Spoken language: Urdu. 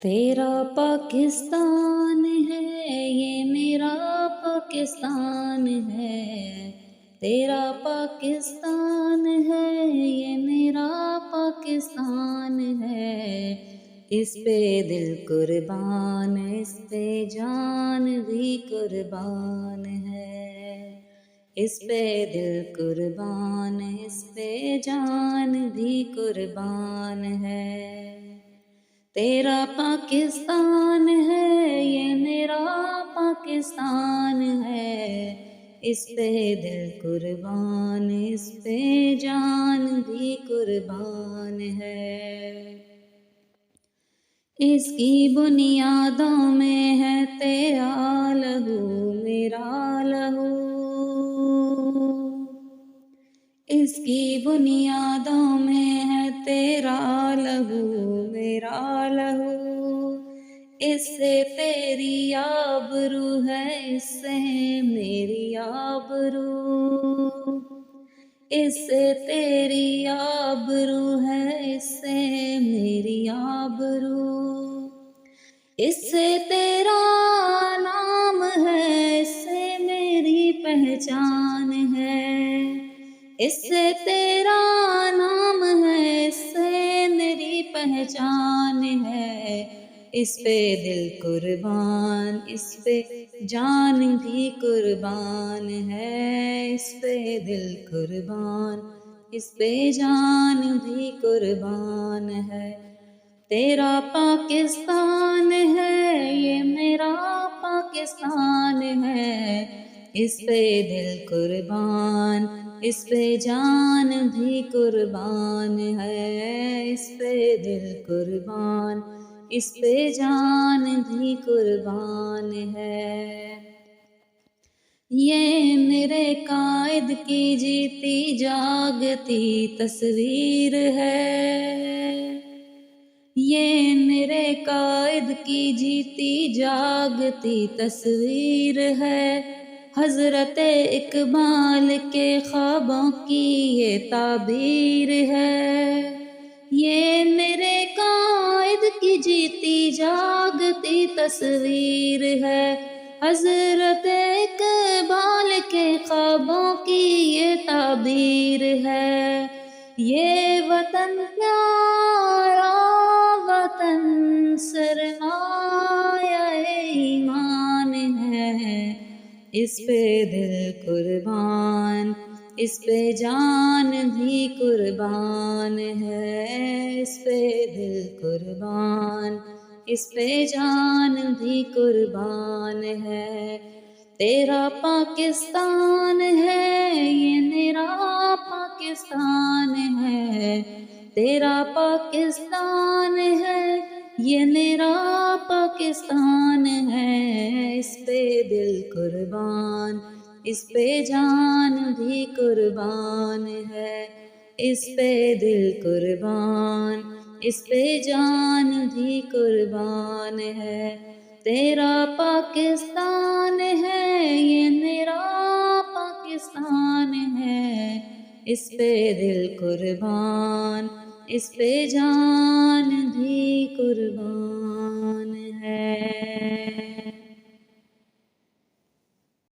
تیرا پاکستان ہے یہ میرا پاکستان ہے، تیرا پاکستان ہے یہ میرا پاکستان ہے، اس پہ دل قربان، اس پہ جان بھی قربان ہے، اس پہ دل قربان، اس پہ جان بھی قربان ہے۔ تیرا پاکستان ہے یہ میرا پاکستان ہے، اس پہ دل قربان، اس پہ جان بھی قربان ہے۔ اس کی بنیادوں میں ہے تیرا لہو میرا لہو، اس کی بنیادوں میں ہے تیرا لہو میرا لہو، اس سے تیری آبرو ہے، اس سے میری آبرو، اس سے تیری آبرو ہے، اس سے میری آبرو، اس سے تیرا نام ہے، اس سے میری پہچان ہے، اس سے تیرا نام ہے، اس سے میری پہچان ہے، اس پہ دل قربان، اس پہ جان بھی قربان ہے، اس پہ دل قربان، اس پہ جان بھی قربان ہے۔ تیرا پاکستان ہے یہ میرا پاکستان ہے، اس پہ دل قربان، اس پہ جان بھی قربان ہے، اس پہ دل قربان، اس پہ جان بھی قربان ہے۔ یہ میرے قائد کی جیتی جاگتی تصویر ہے، یہ میرے قائد کی جیتی جاگتی تصویر ہے، حضرت اقبال کے خوابوں کی یہ تعبیر ہے، یہ میرے قائد کی جیتی جاگتی تصویر ہے، حضرت اقبال کے خوابوں کی یہ تعبیر ہے، یہ وطن پیارا وطن سرمایہ ایمان ہے، اس پہ دل قربان، اس پہ جان بھی قربان ہے، اس پہ دل قربان، اس پہ جان بھی قربان ہے۔ تیرا پاکستان ہے یہ میرا پاکستان ہے، تیرا پاکستان ہے یہ میرا پاکستان ہے، اس پہ دل قربان، اس پہ جان بھی قربان ہے، اس پہ دل قربان، اس پہ جان بھی قربان ہے۔ تیرا پاکستان ہے یہ میرا پاکستان ہے، اس پہ دل قربان، اس پہ جان بھی قربان ہے۔